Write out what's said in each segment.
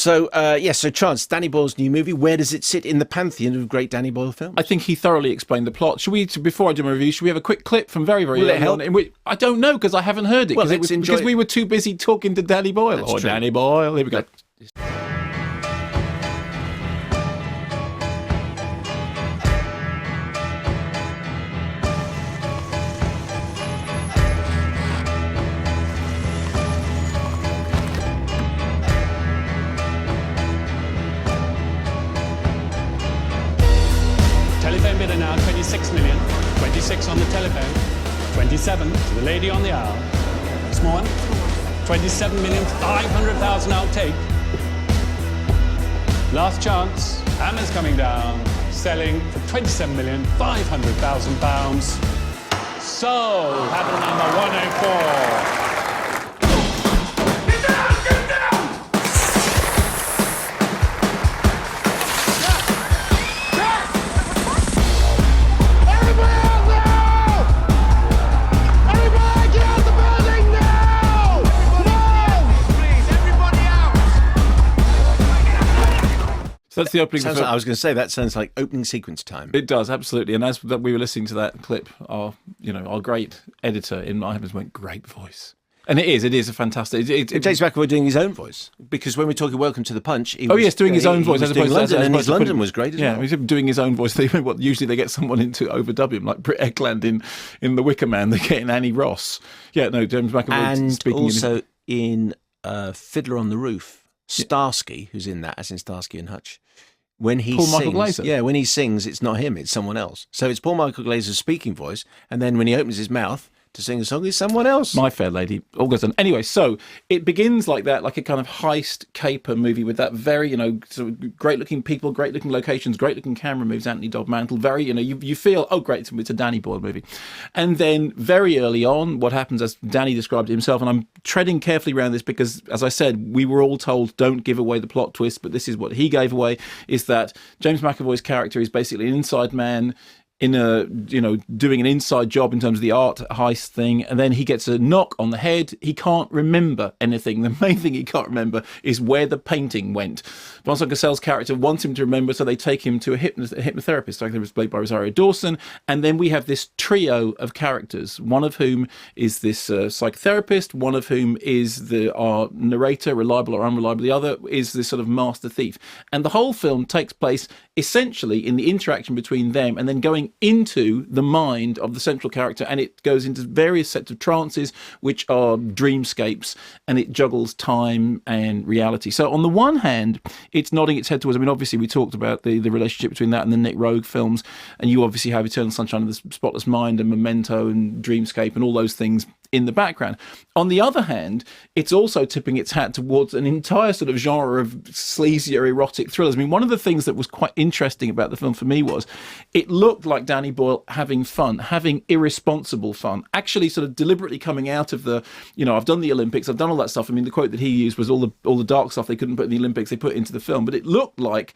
So Trance, Danny Boyle's new movie. Where does it sit in the pantheon of great Danny Boyle films? I think he thoroughly explained the plot. Before I do my review, should we have a quick clip from very, very early on? I don't know, because I haven't heard it. Because we were too busy talking to Danny Boyle. That's true. Danny Boyle. Here we go. Telephone bidder now, 26 million. 26 on the telephone. 27 to the lady on the hour. Small one. 27,500,000 I'll take. Last chance. Hammer's coming down. Selling for £27,500,000. Sold. Hammer number 104. So that's the opening. I was going to say that sounds like opening sequence time. It does, absolutely. And as we were listening to that clip, our great editor in my heavens went, great voice. And it is a fantastic. James McAvoy doing his own voice, because when we're talking Welcome to the Punch, doing his own voice as opposed to London, and his London was great as well. Yeah, he's doing his own voice. Usually they get someone in to overdub him, like Britt Ekland in The Wicker Man. They're getting Annie Ross. Yeah, no, James McAvoy and speaking also in Fiddler on the Roof, Starsky, who's in that, as in Starsky and Hutch. When he Paul sings, Michael Glaser. when he sings, it's not him, it's someone else. So it's Paul Michael Glaser's speaking voice, and then when he opens his mouth to sing a song, it's someone else. My Fair Lady, all goes on. Anyway, so it begins like that, like a kind of heist caper movie with that very, sort of great-looking people, great-looking locations, great-looking camera moves, Anthony Dodd Mantle, very, you feel, oh, great, it's a Danny Boyle movie. And then very early on, what happens, as Danny described it himself, and I'm treading carefully around this because, as I said, we were all told don't give away the plot twist, but this is what he gave away, is that James McAvoy's character is basically an inside man in doing an inside job in terms of the art heist thing, and then he gets a knock on the head. He can't remember anything. The main thing he can't remember is where the painting went. Vincent Cassel's character wants him to remember, so they take him to a hypnotherapist. I think it was played by Rosario Dawson, and then we have this trio of characters, one of whom is this psychotherapist, one of whom is our narrator, reliable or unreliable, the other is this sort of master thief. And the whole film takes place essentially in the interaction between them, and then going into the mind of the central character, and it goes into various sets of trances which are dreamscapes, and it juggles time and reality. So on the one hand, it's nodding its head towards, obviously we talked about the relationship between that and the Nick Rogue films, and you obviously have Eternal Sunshine of the Spotless Mind and Memento and Dreamscape and all those things in the background. On the other hand, it's also tipping its hat towards an entire sort of genre of sleazier erotic thrillers. One of the things that was quite interesting about the film for me was it looked like Danny Boyle having fun, having irresponsible fun, actually sort of deliberately coming out of the, I've done the Olympics, I've done all that stuff. The quote that he used was all the dark stuff they couldn't put in the Olympics, they put into the film. But it looked like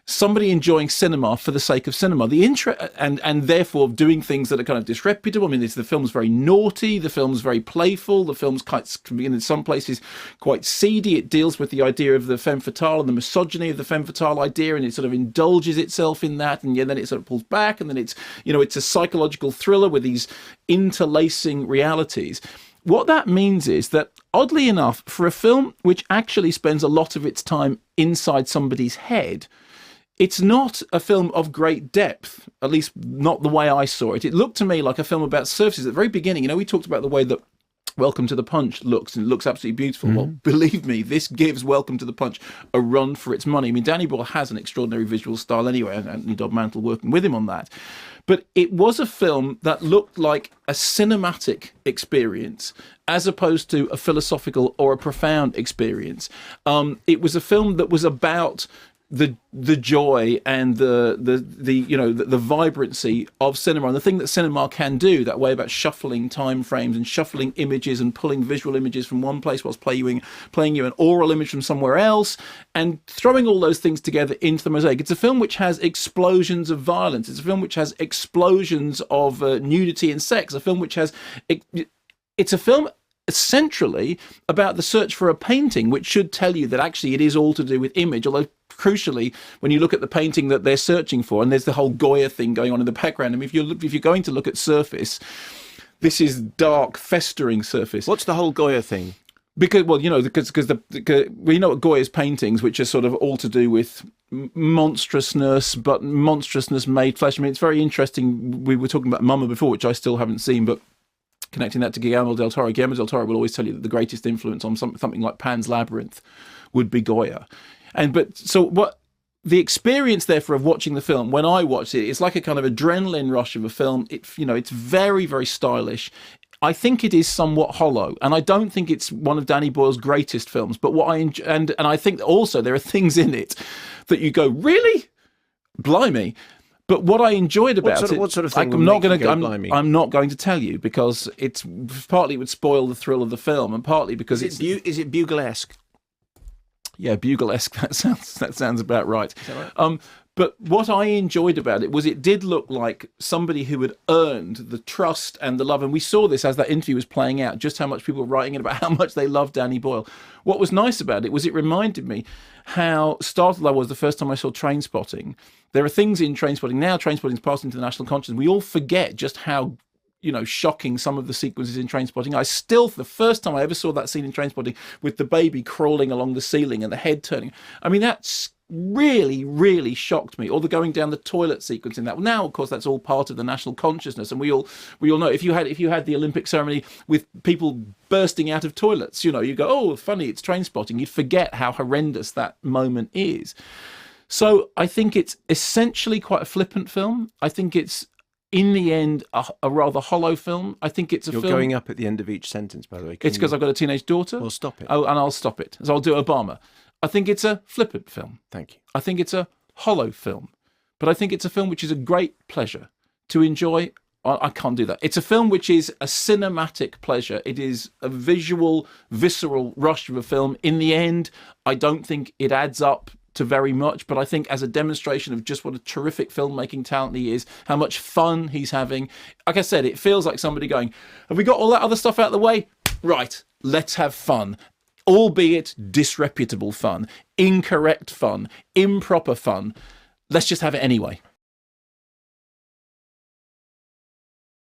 somebody enjoying cinema for the sake of cinema, and therefore doing things that are kind of disreputable. The film's very naughty, the film's very playful, the film's in some places quite seedy. It deals with the idea of the femme fatale and the misogyny of the femme fatale idea, and it sort of indulges itself in that, and then it sort of pulls back, and then it's a psychological thriller with these interlacing realities. What that means is that, oddly enough, for a film which actually spends a lot of its time inside somebody's head, it's not a film of great depth, at least not the way I saw it. It looked to me like a film about surfaces. At the very beginning, we talked about the way that Welcome to the Punch looks, and it looks absolutely beautiful. Well, believe me, this gives Welcome to the Punch a run for its money. Danny Boyle has an extraordinary visual style anyway, and Anthony Dodd Mantle working with him on that. But it was a film that looked like a cinematic experience as opposed to a philosophical or a profound experience. It was a film that was about the joy and the vibrancy of cinema, and the thing that cinema can do, that way about shuffling time frames and shuffling images and pulling visual images from one place whilst playing you an oral image from somewhere else, and throwing all those things together into the mosaic. It's a film which has explosions of violence. It's a film which has explosions of nudity and sex. A film which has it's a film centrally about the search for a painting, which should tell you that actually it is all to do with image, although crucially, when you look at the painting that they're searching for, and there's the whole Goya thing going on in the background, I mean, if you're going to look at surface, this is dark, festering surface. What's the whole Goya thing? Because, well, because we know what Goya's paintings, which are sort of all to do with monstrousness, but monstrousness made flesh. I mean, it's very interesting. We were talking about Mama before, which I still haven't seen, but connecting that to Guillermo del Toro will always tell you that the greatest influence on something like Pan's Labyrinth would be Goya. The experience, therefore, of watching the film, when I watched it, it's like a kind of adrenaline rush of a film. It's very, very stylish. I think it is somewhat hollow, and I don't think it's one of Danny Boyle's greatest films. But and I think also there are things in it that you go, really, blimey. But what I enjoyed about what sort of thing? I'm not going to tell you, because it's partly it would spoil the thrill of the film, and partly because is it Buglesque? Yeah, Buglesque. That sounds about right. Is that right? But what I enjoyed about it was it did look like somebody who had earned the trust and the love. And we saw this as that interview was playing out, just how much people were writing in about how much they loved Danny Boyle. What was nice about it was it reminded me how startled I was the first time I saw Trainspotting. There are things in Trainspotting. Now Trainspotting's passed into the national consciousness. We all forget just how shocking some of the sequences in Trainspotting. The first time I ever saw that scene in Trainspotting with the baby crawling along the ceiling and the head turning, I mean, that's really, really shocked me. Or the going down the toilet sequence in that. Now, of course, that's all part of the national consciousness, and we all know if you had the Olympic ceremony with people bursting out of toilets, you go, oh, funny, it's Trainspotting. You'd forget how horrendous that moment is. So I think it's essentially quite a flippant film. I think it's, in the end, a rather hollow film. I think it's a film... You're going up at the end of each sentence, by the way. It's because I've got a teenage daughter. Well, stop it. Oh, and I'll stop it. So I'll do Obama. I think it's a flippant film. Thank you. I think it's a hollow film. But I think it's a film which is a great pleasure to enjoy. I can't do that. It's a film which is a cinematic pleasure. It is a visual, visceral rush of a film. In the end, I don't think it adds up to very much, but I think as a demonstration of just what a terrific filmmaking talent he is, how much fun he's having. Like I said, it feels like somebody going, have we got all that other stuff out of the way? Right, let's have fun. Albeit disreputable fun, incorrect fun, improper fun. Let's just have it anyway.